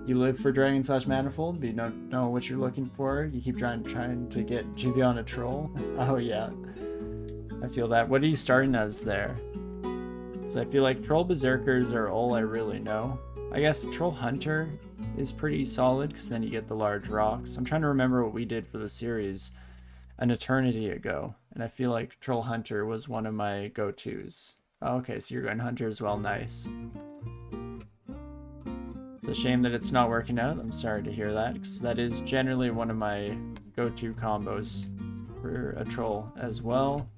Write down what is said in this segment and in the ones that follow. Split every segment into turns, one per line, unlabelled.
You live for Dragon slash Manifold, but you don't know what you're looking for. You keep trying to get Jivia on a troll. Oh yeah, I feel that. What are you starting as there? Because I feel like Troll Berserkers are all I really know. I guess Troll Hunter is pretty solid because then you get the large rocks. I'm trying to remember what we did for the series an eternity ago, and I feel like Troll Hunter was one of my go-tos. Oh, okay, so you're going Hunter as well. Nice. It's a shame that it's not working out. I'm sorry to hear that, because that is generally one of my go-to combos for a troll as well.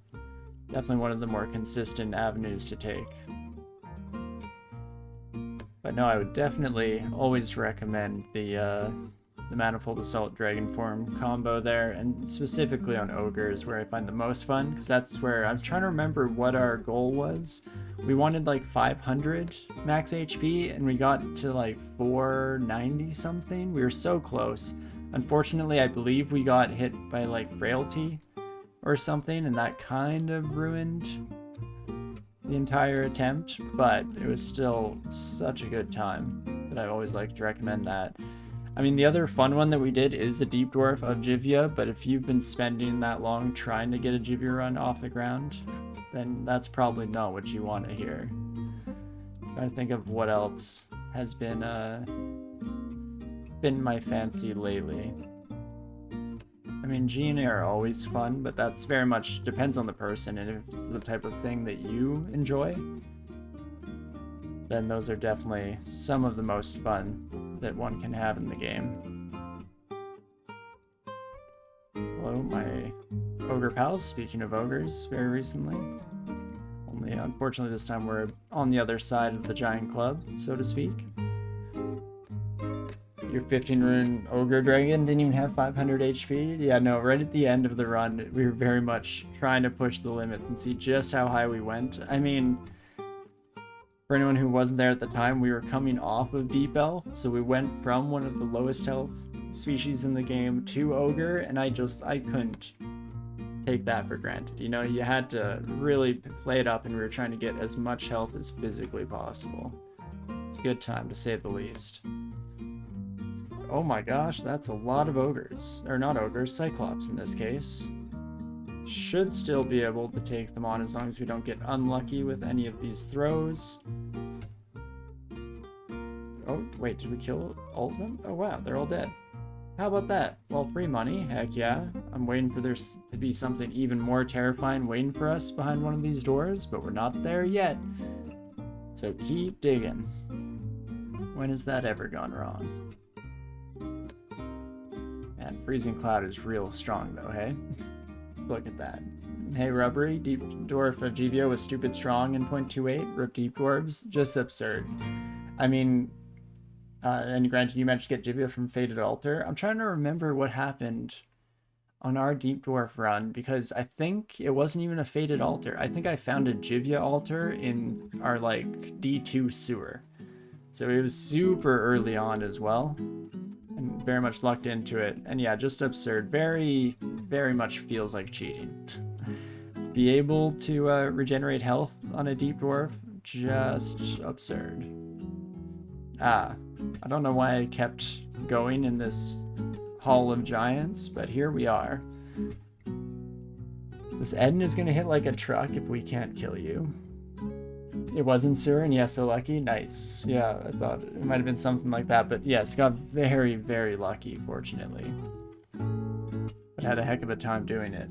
Definitely one of the more consistent avenues to take. But no, I would definitely always recommend the Manifold Assault Dragon Form combo there, and specifically on Ogres where I find the most fun, because that's where I'm trying to remember what our goal was. We wanted like 500 max HP and we got to like 490 something. We were so close. Unfortunately, I believe we got hit by like frailty or something, and that kind of ruined the entire attempt, but it was still such a good time that I always like to recommend that. I mean, the other fun one that we did is a Deep Dwarf of Jivia, but if you've been spending that long trying to get a Jivia run off the ground, then that's probably not what you want to hear. I'm trying to think of what else has been my fancy lately. I mean, G&A are always fun, but that's very much depends on the person, and if it's the type of thing that you enjoy, then those are definitely some of the most fun that one can have in the game. Hello, my ogre pals. Speaking of ogres, very recently. Only, unfortunately, this time we're on the other side of the giant club, so to speak. Your 15 rune ogre dragon didn't even have 500 HP? Yeah, no, right at the end of the run, we were very much trying to push the limits and see just how high we went. I mean, for anyone who wasn't there at the time, we were coming off of Deep Elf, so we went from one of the lowest health species in the game to ogre, and I couldn't take that for granted. You know, you had to really play it up, and we were trying to get as much health as physically possible. It's a good time, to say the least. Oh my gosh, that's a lot of ogres. Or not ogres, Cyclops in this case. Should still be able to take them on as long as we don't get unlucky with any of these throws. Oh, wait, did we kill all of them? Oh wow, they're all dead. How about that? Well, free money, heck yeah. I'm waiting for there to be something even more terrifying waiting for us behind one of these doors, but we're not there yet. So keep digging. When has that ever gone wrong? Man, Freezing Cloud is real strong though, hey? Look at that. Hey, Rubbery, Deep Dwarf of Jivia was stupid strong in 0.28. Rip Deep Dwarves, just absurd. I mean, and granted, you managed to get Jivia from Faded Altar. I'm trying to remember what happened on our Deep Dwarf run, because I think it wasn't even a Faded Altar. I think I found a Jivia altar in our, like, D2 sewer. So it was super early on as well, and very much lucked into it. And yeah, just absurd. Very, very much feels like cheating. Be able to regenerate health on a Deep Dwarf, just absurd. I don't know why I kept going in this Hall of Giants, but here we are. This Eden is going to hit like a truck if we can't kill you. It wasn't Sur, and yes, so lucky. Nice. Yeah, I thought it might have been something like that, but yes, got very, very lucky, fortunately. But had a heck of a time doing it.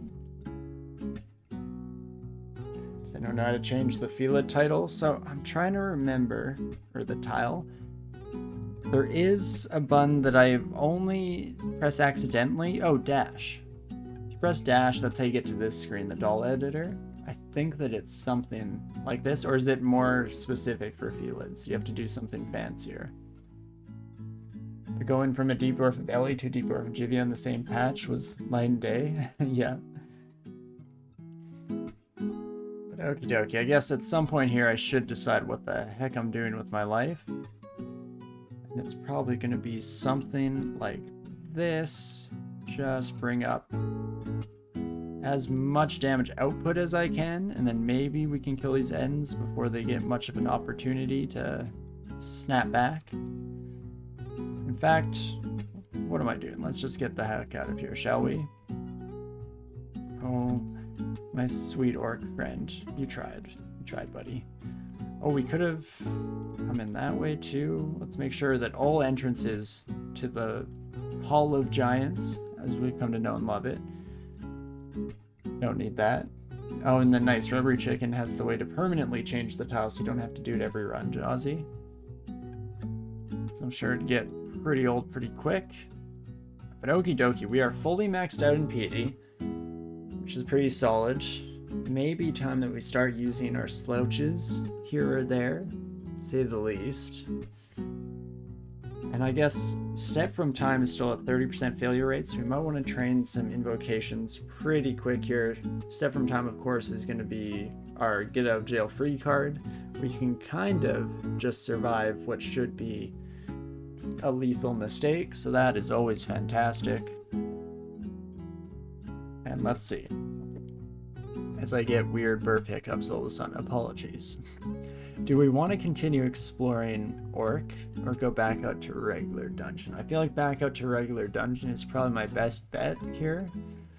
Does anyone know how to change the Feel It title? So I'm trying to remember, or the tile. There is a button that I've only pressed accidentally. Oh, dash. If you press dash, that's how you get to this screen, the doll editor. I think that it's something like this, or is it more specific for Felids? You have to do something fancier. But going from a Deep Dwarf of Ellie to a Deep Dwarf of Jivia in the same patch was light and day. Yeah. But okie dokie, I guess at some point here I should decide what the heck I'm doing with my life. And it's probably going to be something like this. Just bring up as much damage output as I can, and then maybe we can kill these ends before they get much of an opportunity to snap back. And fact, what am I doing? Let's just get the heck out of here, shall we? Oh, my sweet orc friend. You tried. You tried, buddy. Oh, we could have come in that way too. Let's make sure that all entrances to the Hall of Giants, as we've come to know and love it. Don't need that. Oh, and the nice rubbery chicken has the way to permanently change the tile so you don't have to do it every run, Jazzy. So I'm sure it'd get pretty old pretty quick. But okie dokie, we are fully maxed out in piety, which is pretty solid. Maybe time that we start using our slouches here or there, to say the least. And I guess Step from Time is still at 30% failure rate, so we might want to train some invocations pretty quick here. Step from Time, of course, is going to be our get out of jail free card, where you can kind of just survive what should be a lethal mistake, so that is always fantastic. And let's see. As I get weird burp hiccups all of a sudden, apologies. Do we want to continue exploring Orc or go back out to regular dungeon? I feel like back out to regular dungeon is probably my best bet here.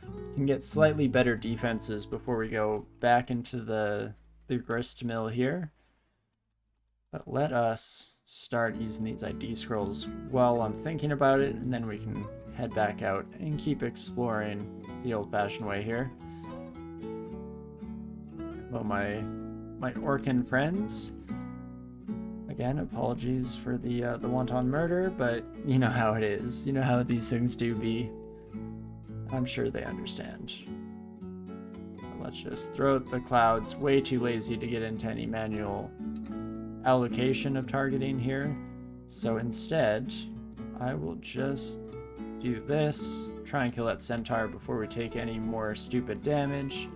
You can get slightly better defenses before we go back into the grist mill here. But let us start using these ID scrolls while I'm thinking about it, and then we can head back out and keep exploring the old-fashioned way here. Hello, my Orcan friends. Again, apologies for the wanton murder, but you know how it is. You know how these things do be. I'm sure they understand. But let's just throw out the clouds. Way too lazy to get into any manual allocation of targeting here. So instead, I will just do this. Try and kill that centaur before we take any more stupid damage.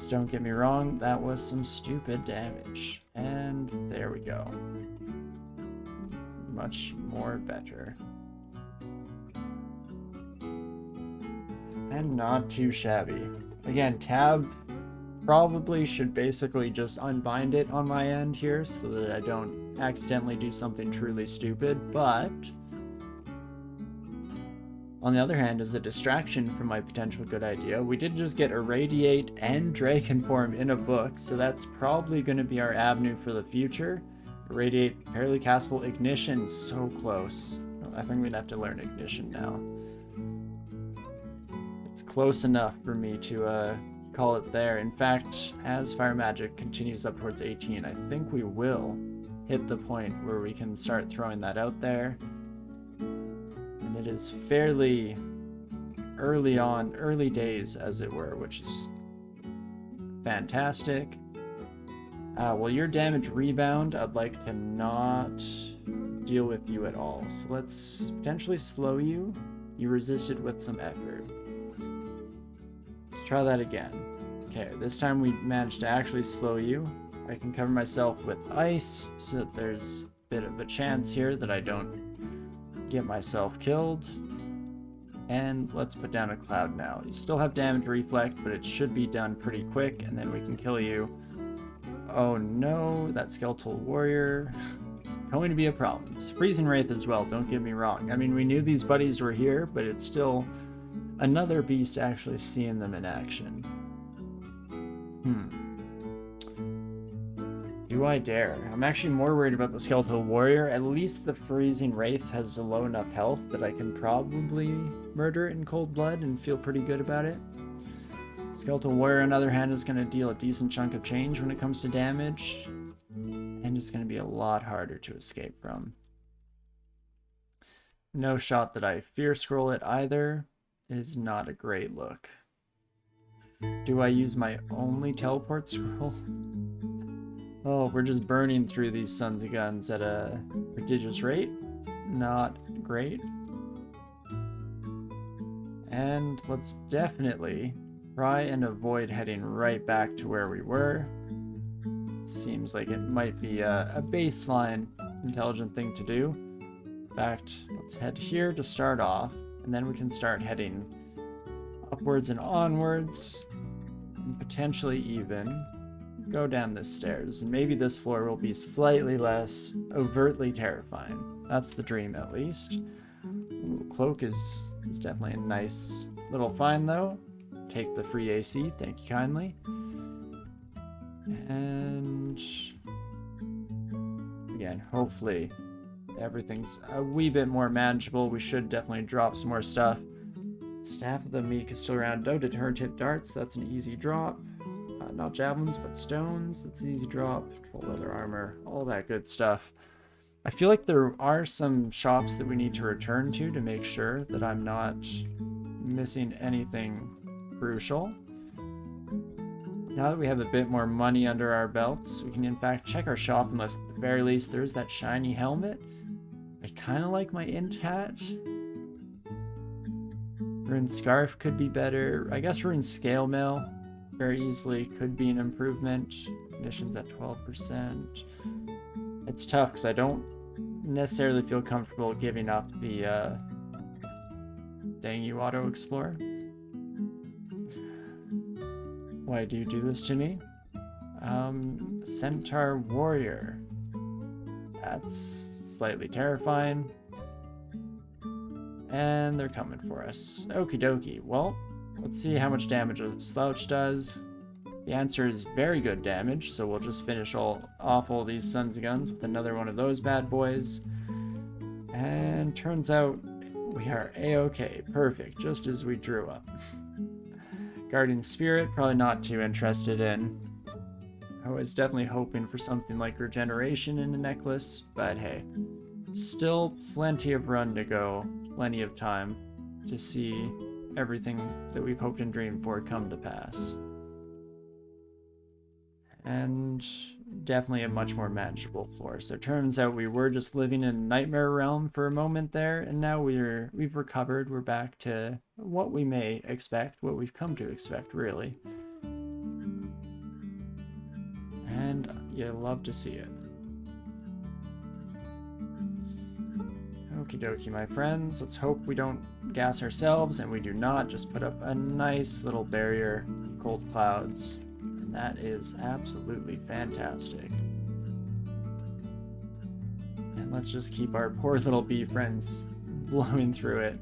Don't get me wrong, that was some stupid damage. And there we go. Much more better. And not too shabby. Again, tab probably should basically just unbind it on my end here so that I don't accidentally do something truly stupid, but on the other hand, as a distraction from my potential good idea, we did just get Irradiate and Dragon Form in a book, so that's probably going to be our avenue for the future. Irradiate, fairly castable, Ignition, so close. I think we'd have to learn Ignition now. It's close enough for me to call it there. In fact, as Fire Magic continues up towards 18, I think we will hit the point where we can start throwing that out there. It is fairly early days, as it were, which is fantastic. Well, your damage rebound, I'd like to not deal with you at all. So let's potentially slow you. You resisted with some effort. Let's try that again. Okay, this time we managed to actually slow you. I can cover myself with ice so that there's a bit of a chance here that I don't get myself killed. And let's put down a cloud now. You still have damage reflect, but it should be done pretty quick, and then we can kill you. Oh no, that skeletal warrior. It's going to be a problem. It's freezing wraith as well, don't get me wrong. I mean, we knew these buddies were here, but it's still another beast actually seeing them in action. Do I dare? I'm actually more worried about the Skeletal Warrior. At least the Freezing Wraith has a low enough health that I can probably murder it in cold blood and feel pretty good about it. Skeletal Warrior, on the other hand, is going to deal a decent chunk of change when it comes to damage, and it's going to be a lot harder to escape from. No shot that I fear scroll it either is not a great look. Do I use my only teleport scroll? Oh, we're just burning through these sons of guns at a prodigious rate. Not great. And let's definitely try and avoid heading right back to where we were. Seems like it might be a baseline intelligent thing to do. In fact, let's head here to start off, and then we can start heading upwards and onwards, and potentially even go down this stairs, and maybe this floor will be slightly less overtly terrifying. That's the dream, at least. Ooh, cloak is definitely a nice little find, though. Take the free AC, thank you kindly. And again, hopefully everything's a wee bit more manageable. We should definitely drop some more stuff. Staff of the Meek is still around. Oh, deterrent hit darts, that's an easy drop. Not javelins, but stones, that's an easy drop. Troll leather armor, all that good stuff. I feel like there are some shops that we need to return to make sure that I'm not missing anything crucial. Now that we have a bit more money under our belts, we can in fact check our shop, unless at the very least there's that shiny helmet. I kind of like my int hat. Rune scarf could be better. I guess rune scale mail very easily could be an improvement. Conditions at 12%. It's tough because I don't necessarily feel comfortable giving up the dang you auto explore. Why do you do this to me? Centaur warrior. That's slightly terrifying. And they're coming for us. Okie dokie. Well, let's see how much damage a slouch does. The answer is very good damage, so we'll just finish off all these sons of guns with another one of those bad boys. And turns out we are a-okay. Perfect, just as we drew up. Guardian Spirit, probably not too interested in. I was definitely hoping for something like regeneration in a necklace, but hey. Still plenty of run to go, plenty of time to see everything that we've hoped and dreamed for come to pass. And definitely a much more manageable floor. So it turns out we were just living in a nightmare realm for a moment there, and now we've recovered. We're back to what we may expect, what we've come to expect, really. And you love to see it. Okie dokie, my friends. Let's hope we don't gas ourselves, and we do not. Just put up a nice little barrier of cold clouds. And that is absolutely fantastic. And let's just keep our poor little bee friends blowing through it.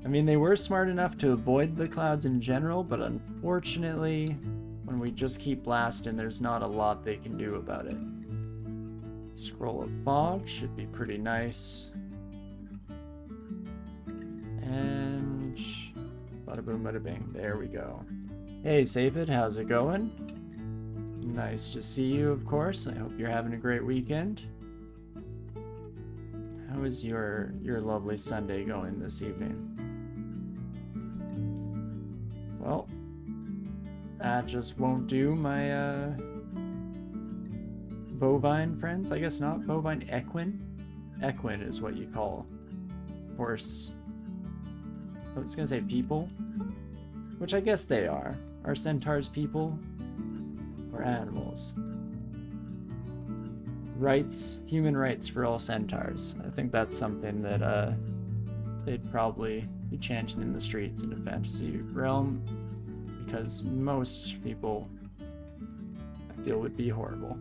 I mean, they were smart enough to avoid the clouds in general, but unfortunately, when we just keep blasting, there's not a lot they can do about it. Scroll of Fog should be pretty nice. And bada boom, bada bing. There we go. Hey, Safid, how's it going? Nice to see you, of course. I hope you're having a great weekend. How is your lovely Sunday going this evening? Well, that just won't do, my bovine friends. I guess not. Bovine equine? Equine is what you call horse. I was gonna say people, which I guess they are. Are centaurs people or animals? Rights, human rights for all centaurs. I think that's something that they'd probably be chanting in the streets in a fantasy realm, because most people, I feel, would be horrible.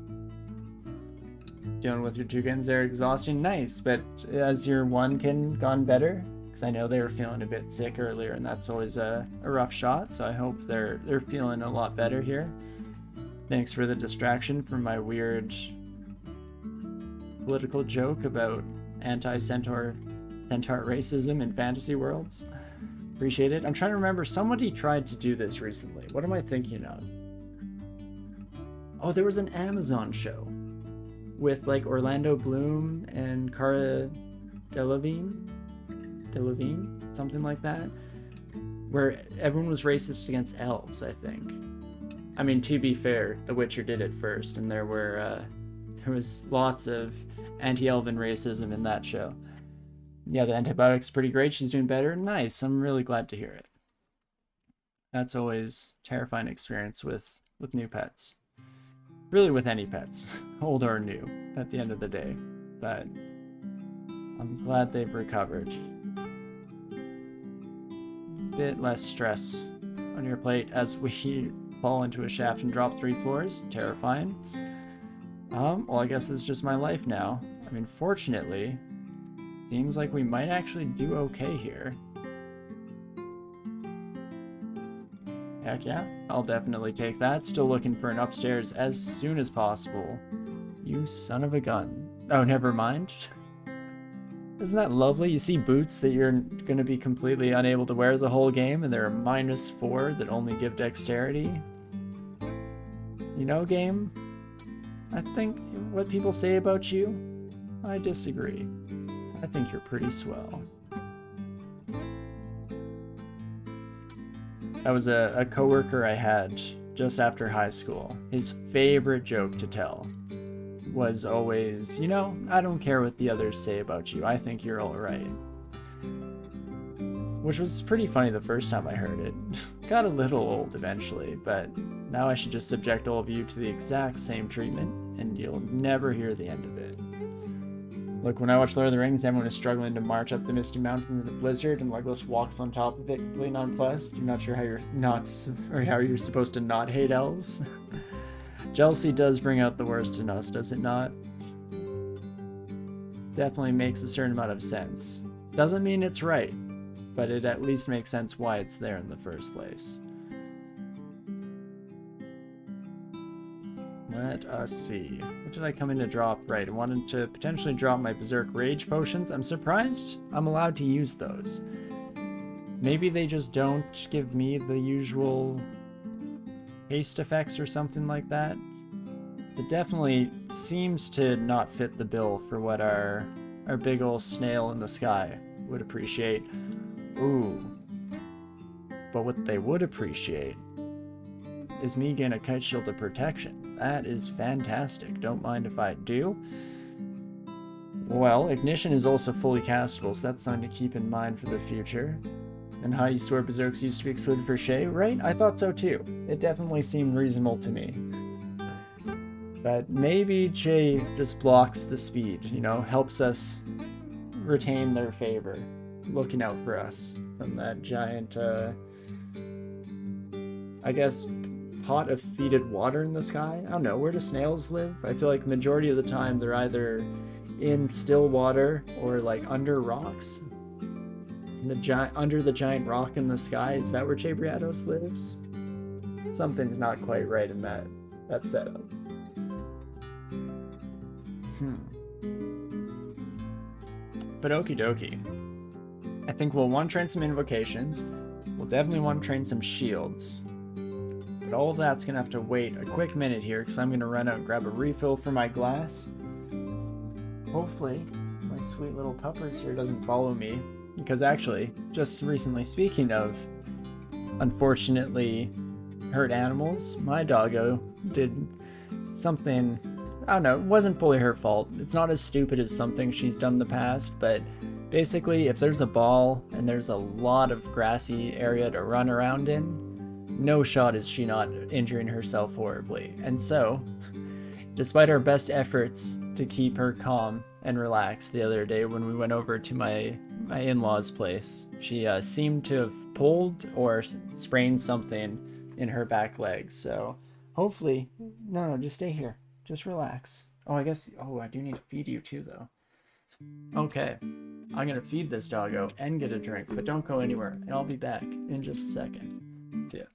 Dealing with your two guns there, exhausting. Nice, but has your one kin gone better? Because I know they were feeling a bit sick earlier, and that's always a rough shot, so I hope they're feeling a lot better here. Thanks for the distraction from my weird political joke about anti-centaur racism in fantasy worlds. Appreciate it. I'm trying to remember, somebody tried to do this recently. What am I thinking of? Oh, there was an Amazon show with like Orlando Bloom and Cara Delevingne, something like that, where everyone was racist against elves, I think. I mean, to be fair, The Witcher did it first, and there was lots of anti-elven racism in that show. Yeah, the antibiotic's pretty great. She's doing better. Nice. I'm really glad to hear it. That's always a terrifying experience with new pets. Really with any pets, old or new, at the end of the day. But I'm glad they've recovered. Bit less stress on your plate as we fall into a shaft and drop 3 floors. Terrifying. Well, I guess this is just my life now. I mean, fortunately, Seems like we might actually do okay here. Heck yeah, I'll definitely take that. Still looking for an upstairs as soon as possible. You son of a gun. Oh, never mind. Isn't that lovely? You see boots that you're going to be completely unable to wear the whole game, and they're -4 that only give dexterity. You know, game? I think what people say about you, I disagree. I think you're pretty swell. That was a coworker I had just after high school. His favorite joke to tell was always, you know, I don't care what the others say about you. I think you're all right. Which was pretty funny the first time I heard it. Got a little old eventually, but now I should just subject all of you to the exact same treatment, and you'll never hear the end of it. Look, when I watch Lord of the Rings, everyone is struggling to march up the Misty Mountain in the blizzard, and Legolas walks on top of it, completely nonplussed. I'm not sure how you're supposed to not hate elves. Jealousy does bring out the worst in us, does it not? Definitely makes a certain amount of sense. Doesn't mean it's right, but it at least makes sense why it's there in the first place. Let us see. What did I come in to drop? Right, I wanted to potentially drop my Berserk Rage potions. I'm surprised I'm allowed to use those. Maybe they just don't give me the usual haste effects or something like that. So it definitely seems to not fit the bill for what our big ol' snail in the sky would appreciate. Ooh. But what they would appreciate is me getting a Kite Shield of Protection. That is fantastic. Don't mind if I do. Well, Ignition is also fully castable, so that's something to keep in mind for the future. And how you swear Berserks used to be excluded for Shay, right? I thought so too. It definitely seemed reasonable to me. But maybe Shay just blocks the speed, you know, helps us retain their favor, looking out for us from that giant, I guess, pot of fetid water in the sky. I don't know, where do snails live? I feel like majority of the time they're either in still water or like under rocks. Under the giant rock in the sky, is that where Chabriatos lives? Something's not quite right in that setup. But okie dokie. I think we'll want to train some invocations. We'll definitely want to train some shields. But all of that's going to have to wait a quick minute here, because I'm going to run out and grab a refill for my glass. Hopefully, my sweet little puppers here doesn't follow me. Because actually, just recently, speaking of unfortunately hurt animals, my doggo did something, I don't know, it wasn't fully her fault. It's not as stupid as something she's done in the past, but basically if there's a ball and there's a lot of grassy area to run around in, no shot is she not injuring herself horribly. And so, despite our best efforts to keep her calm and relaxed the other day when we went over to my in-laws' place, she seemed to have pulled or sprained something in her back leg. So hopefully, no, just stay here. Just relax. Oh, I do need to feed you too, though. Okay, I'm gonna feed this doggo and get a drink, but don't go anywhere, and I'll be back in just a second. See ya.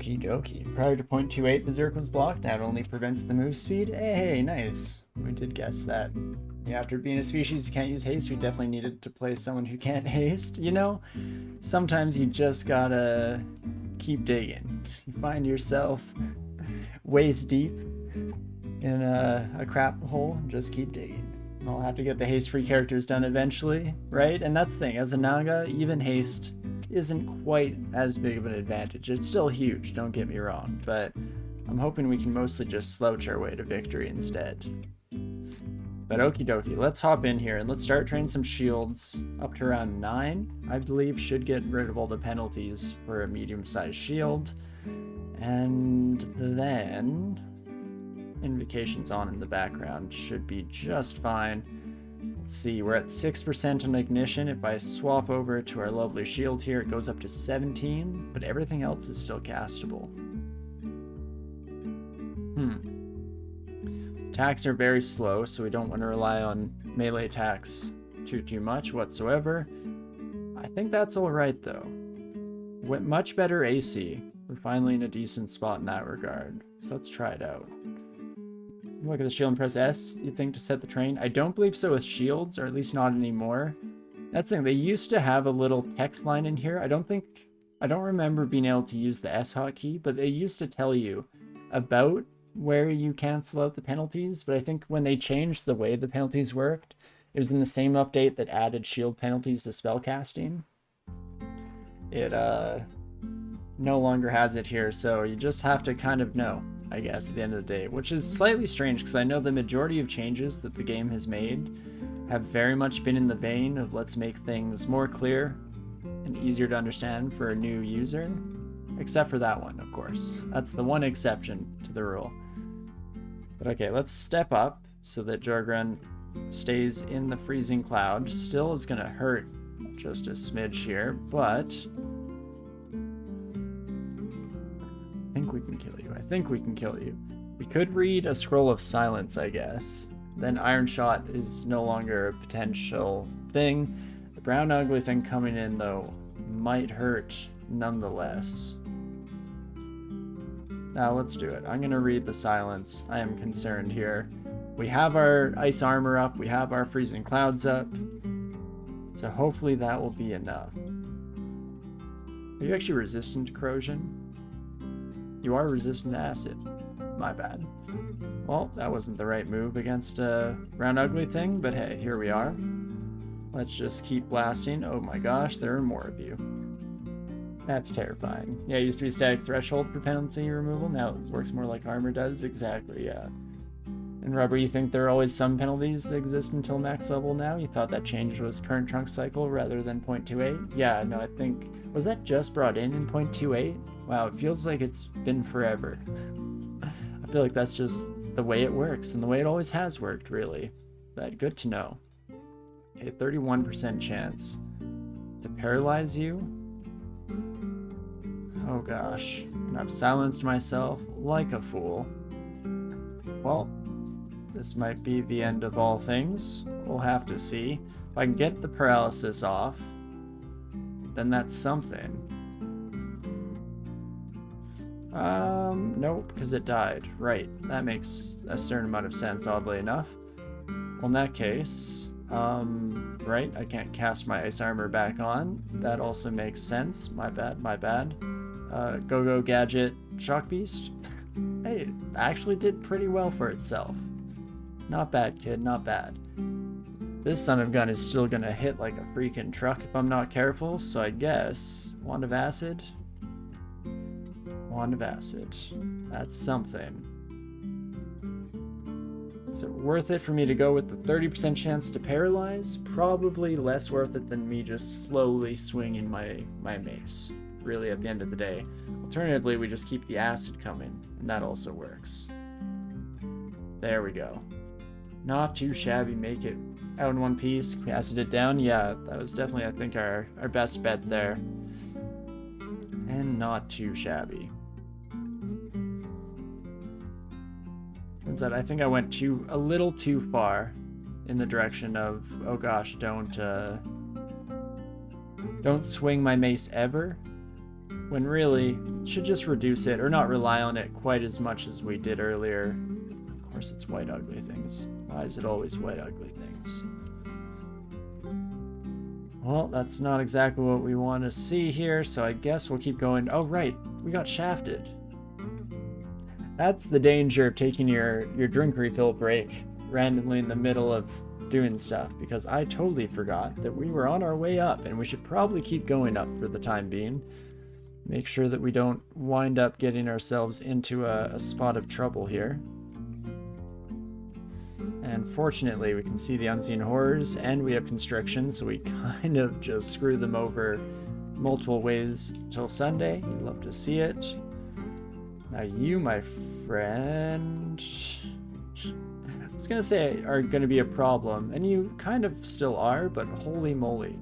Okie dokie. Prior to 0.28, Berserk was blocked. Now it only prevents the move speed. Hey, nice. We did guess that. Yeah, after being a species you can't use haste, we definitely needed to play someone who can't haste. You know, sometimes you just gotta keep digging. You find yourself waist deep in a crap hole, just keep digging. I'll have to get the haste-free characters done eventually, right? And that's the thing, as a Naga, even haste isn't quite as big of an advantage. It's still huge, don't get me wrong, but I'm hoping we can mostly just slouch our way to victory instead. But okie dokie, let's hop in here and let's start training some shields up to around 9, I believe, should get rid of all the penalties for a medium-sized shield. And then Invocations on in the background should be just fine. Let's see, we're at 6% on ignition. If I swap over to our lovely shield here, it goes up to 17, but everything else is still castable. Attacks are very slow, so we don't want to rely on melee attacks too much whatsoever. I think that's alright though. Much better AC. We're finally in a decent spot in that regard. So let's try it out. Look at the shield and press S, you think, to set the train? I don't believe so with shields, or at least not anymore. That's the thing, they used to have a little text line in here. I don't remember being able to use the S hotkey, but they used to tell you about where you cancel out the penalties, but I think when they changed the way the penalties worked, it was in the same update that added shield penalties to spellcasting. It no longer has it here, so you just have to kind of know, I guess, at the end of the day, which is slightly strange because I know the majority of changes that the game has made have very much been in the vein of let's make things more clear and easier to understand for a new user, except for that one, of course. That's the one exception to the rule. But okay, let's step up so that Jorgrun stays in the freezing cloud. Still is gonna hurt just a smidge here, but I think we can kill you. I think we can kill you. We could read a Scroll of Silence, I guess. Then Iron Shot is no longer a potential thing. The brown ugly thing coming in, though, might hurt nonetheless. Now let's do it. I'm going to read the Silence. I am concerned here. We have our ice armor up. We have our freezing clouds up. So hopefully that will be enough. Are you actually resistant to corrosion? You are resistant to acid. My bad. Well, that wasn't the right move against a round ugly thing, but hey, here we are. Let's just keep blasting. Oh my gosh, there are more of you. That's terrifying. Yeah, it used to be a static threshold for penalty removal. Now it works more like armor does. Exactly, yeah. And Rubber, you think there are always some penalties that exist until max level now? You thought that change was current trunk cycle rather than 0.28? Yeah, no, I think... Was that just brought in 0.28? Wow, it feels like it's been forever. I feel like that's just the way it works, and the way it always has worked, really. But good to know. A 31% chance to paralyze you? Oh gosh, and I've silenced myself like a fool. Well, this might be the end of all things. We'll have to see. If I can get the paralysis off, then that's something. Nope, because it died. Right, that makes a certain amount of sense, oddly enough. Well, in that case, right, I can't cast my ice armor back on. That also makes sense. My bad, my bad. Go-Go Gadget Shock Beast. Hey, it actually did pretty well for itself. Not bad, kid, not bad. This son of a gun is still gonna hit like a freaking truck if I'm not careful, so I guess Wand of Acid. Wand of Acid. That's something. Is it worth it for me to go with the 30% chance to paralyze? Probably less worth it than me just slowly swinging my mace. Really, at the end of the day. Alternatively, we just keep the acid coming, and that also works. There we go. Not too shabby. Make it out in one piece. Acid it down. Yeah, that was definitely, I think, our best bet there. And not too shabby. Turns out I think I went a little too far in the direction of, oh gosh, don't swing my mace ever. when really should just reduce it or not rely on it quite as much as we did earlier. Of course, it's white ugly things. Why is it always white ugly things? Well, that's not exactly what we want to see here, so I guess we'll keep going. Oh, right, we got shafted. That's the danger of taking your drink refill break randomly in the middle of doing stuff, because I totally forgot that we were on our way up, and we should probably keep going up for the time being. Make sure that we don't wind up getting ourselves into a spot of trouble here. And fortunately, we can see the unseen horrors, and we have constriction, so we kind of just screw them over multiple ways till Sunday. You'd love to see it. Now you, my friend, I was gonna say are gonna be a problem, and you kind of still are, but holy moly,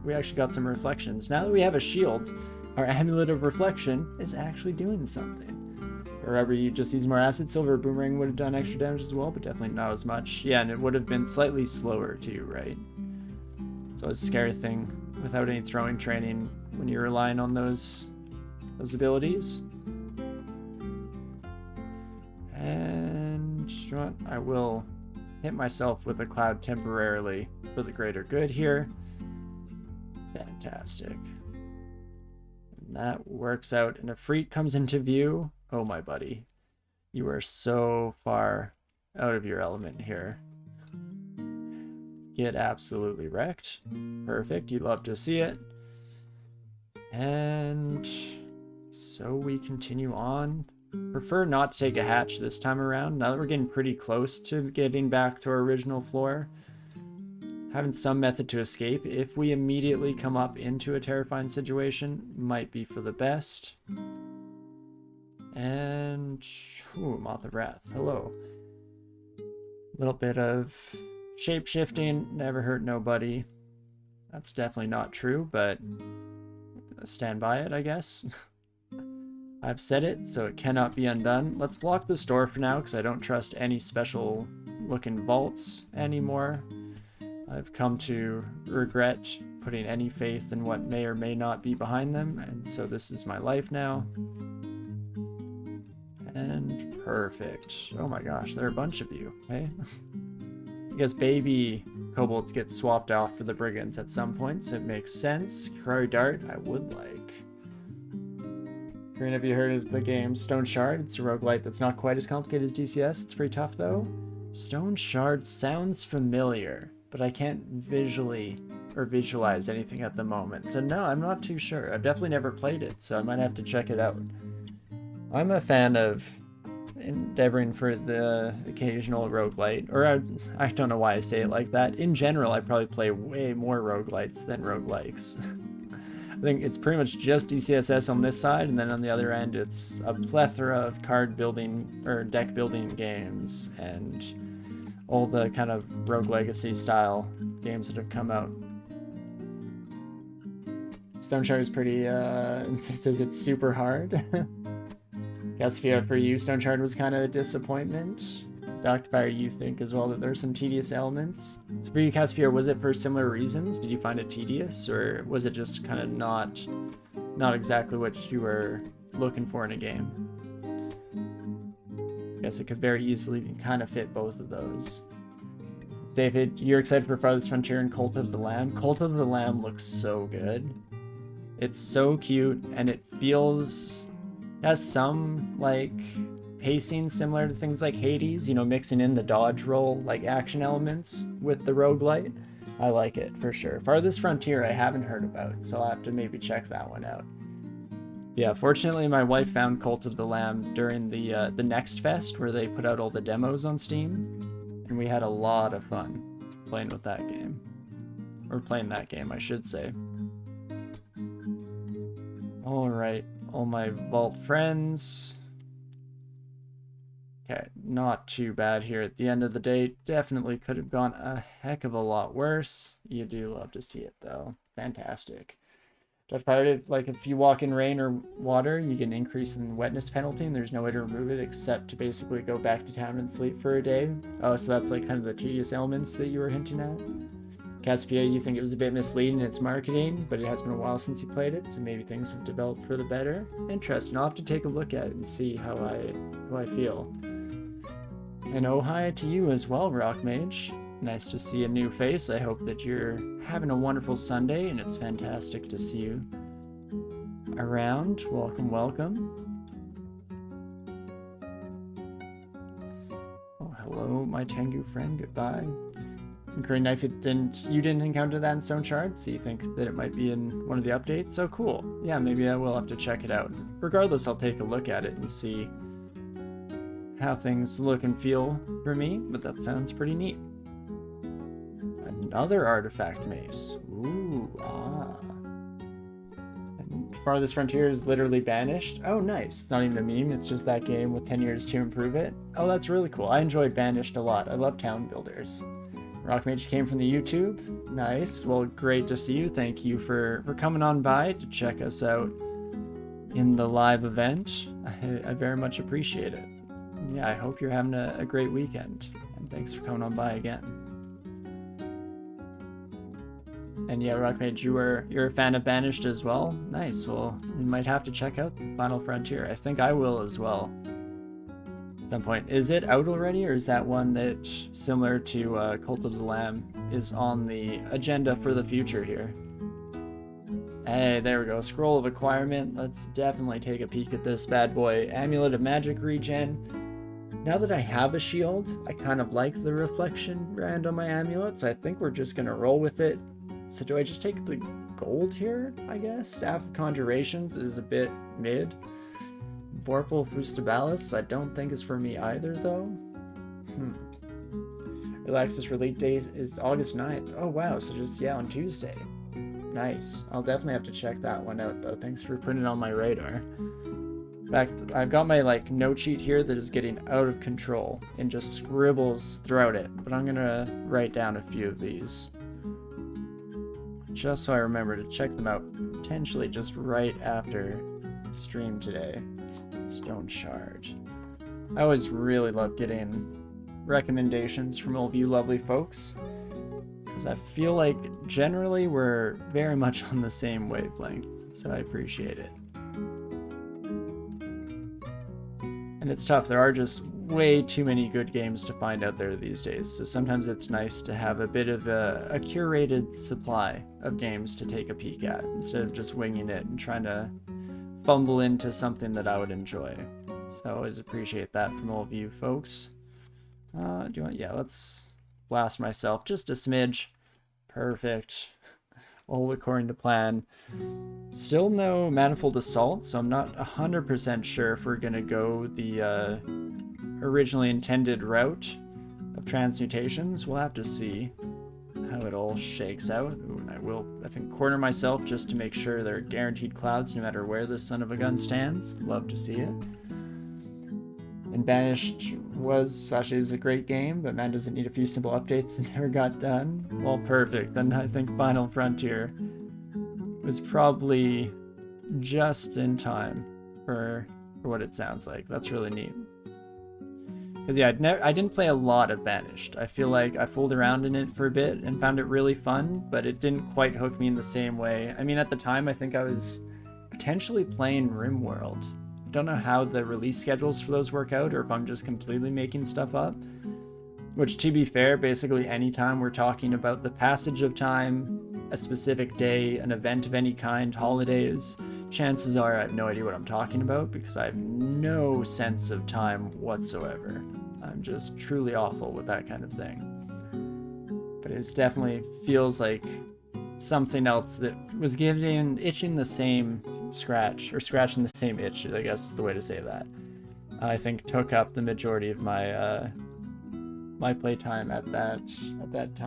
we actually got some reflections. Now that we have a shield, our amulet of reflection is actually doing something. Remember, you just use more acid. Silver boomerang would have done extra damage as well, but definitely not as much. Yeah, and it would have been slightly slower too, right? So it's a scary thing without any throwing training when you're relying on those abilities. And you know what? I will hit myself with a cloud temporarily for the greater good here. Fantastic. And that works out, and a Freet comes into view. Oh, my buddy. You are so far out of your element here. Get absolutely wrecked. Perfect. You love to see it. And so we continue on. Prefer not to take a hatch this time around. Now that we're getting pretty close to getting back to our original floor, having some method to escape if we immediately come up into a terrifying situation might be for the best. And ooh, Moth of Wrath, hello. Little bit of shape-shifting, never hurt nobody. That's definitely not true, but stand by it, I guess. I've said it, so it cannot be undone. Let's block this door for now, because I don't trust any special looking vaults anymore. I've come to regret putting any faith in what may or may not be behind them, and so this is my life now. And perfect. Oh my gosh, there are a bunch of you, hey? I guess baby kobolds get swapped off for the brigands at some point, so it makes sense. Karari Dart, I would like. Green, have you heard of the game Stone Shard? It's a roguelite that's not quite as complicated as DCS. It's pretty tough though. Stone Shard sounds familiar, but I can't visualize anything at the moment. So no, I'm not too sure. I've definitely never played it, so I might have to check it out. I'm a fan of endeavoring for the occasional roguelite, or I don't know why I say it like that. In general, I probably play way more roguelites than roguelikes. I think it's pretty much just DCSS on this side, and then on the other end, it's a plethora of card building or deck building games and all the kind of Rogue Legacy style games that have come out. Stone Shard is pretty, it says it's super hard. Guess for you, Stone Shard was kind of a disappointment. Dr. Fire, you think as well that there's some tedious elements. So for you, Casphier, was it for similar reasons? Did you find it tedious, or was it just kind of not exactly what you were looking for in a game? I guess it could very easily kind of fit both of those. David, you're excited for Farthest Frontier and Cult of the Lamb? Cult of the Lamb looks so good. It's so cute, and it has some, like, pacing similar to things like Hades, you know, mixing in the dodge roll, like, action elements with the roguelite. I like it, for sure. Farthest Frontier I haven't heard about, so I'll have to maybe check that one out. Yeah, fortunately my wife found Cult of the Lamb during the Next Fest, where they put out all the demos on Steam, and we had a lot of fun playing with that game. Or playing that game, I should say. Alright, all my vault friends. Okay, not too bad here at the end of the day. Definitely could have gone a heck of a lot worse. You do love to see it though. Fantastic. Dr. Pirate, like if you walk in rain or water, you get an increase in wetness penalty, and there's no way to remove it except to basically go back to town and sleep for a day. Oh, so that's like kind of the tedious elements that you were hinting at? Caspia, you think it was a bit misleading in its marketing, but it has been a while since you played it, so maybe things have developed for the better. Interesting. I'll have to take a look at it and see how I feel. And oh hi to you as well, Rock Mage. Nice to see a new face. I hope that you're having a wonderful Sunday, and it's fantastic to see you around. Welcome, welcome. Oh, hello, my Tengu friend. Goodbye. Great Knife, you didn't encounter that in Stone Shard, so you think that it might be in one of the updates? Oh, cool. Yeah, maybe I will have to check it out. Regardless, I'll take a look at it and see how things look and feel for me, but that sounds pretty neat. Another artifact mace. Ooh, ah. And Farthest Frontier is literally banished. Oh, nice. It's not even a meme, it's just that game with 10 years to improve it. Oh, that's really cool. I enjoy Banished a lot. I love town builders. Rockmage came from the YouTube. Nice. Well, great to see you. Thank you for coming on by to check us out in the live event. I very much appreciate it. Yeah, I hope you're having a great weekend. And thanks for coming on by again. And yeah, Rockmage, you're a fan of Banished as well? Nice. Well, you might have to check out Final Frontier. I think I will as well. Some point. Is it out already, or is that one that, similar to Cult of the Lamb, is on the agenda for the future here? Hey, there we go. Scroll of Acquirement. Let's definitely take a peek at this bad boy. Amulet of Magic Regen. Now that I have a shield, I kind of like the reflection brand on my amulet, so I think we're just going to roll with it. So do I just take the gold here, I guess? Staff of Conjurations is a bit mid. Vorpal Fustabalis, I don't think is for me either, though. Relax's release date is August 9th. Oh, wow, so just, yeah, on Tuesday. Nice. I'll definitely have to check that one out, though. Thanks for putting it on my radar. In fact, I've got my, note sheet here that is getting out of control and just scribbles throughout it, but I'm gonna write down a few of these. Just so I remember to check them out, potentially just right after stream today. Stone Shard. I always really love getting recommendations from all of you lovely folks, because I feel like generally we're very much on the same wavelength, so I appreciate it. And it's tough, there are just way too many good games to find out there these days, so sometimes it's nice to have a bit of a curated supply of games to take a peek at, instead of just winging it and trying to fumble into something that I would enjoy. So I always appreciate that from all of you folks. Do you want, yeah, let's blast myself just a smidge. Perfect. All according to plan. Still no Manifold Assault, so I'm not 100% sure if we're gonna go the originally intended route of transmutations. We'll have to see how it all shakes out. Ooh, and I will, I think, corner myself just to make sure there are guaranteed clouds no matter where this son of a gun stands. Love to see it. And Banished is a great game, but man, does it need a few simple updates that never got done? Well, perfect. Then I think Final Frontier was probably just in time for what it sounds like. That's really neat. Because yeah, I didn't play a lot of Banished. I feel like I fooled around in it for a bit and found it really fun, but it didn't quite hook me in the same way. I mean, at the time, I think I was potentially playing RimWorld. I don't know how the release schedules for those work out, or if I'm just completely making stuff up. Which, to be fair, basically anytime we're talking about the passage of time, a specific day, an event of any kind, holidays, chances are I have no idea what I'm talking about, because I have no sense of time whatsoever. I'm just truly awful with that kind of thing. But it definitely feels like something else that was itching the same scratch, or scratching the same itch, I guess is the way to say that. I think took up the majority of my my playtime at that time.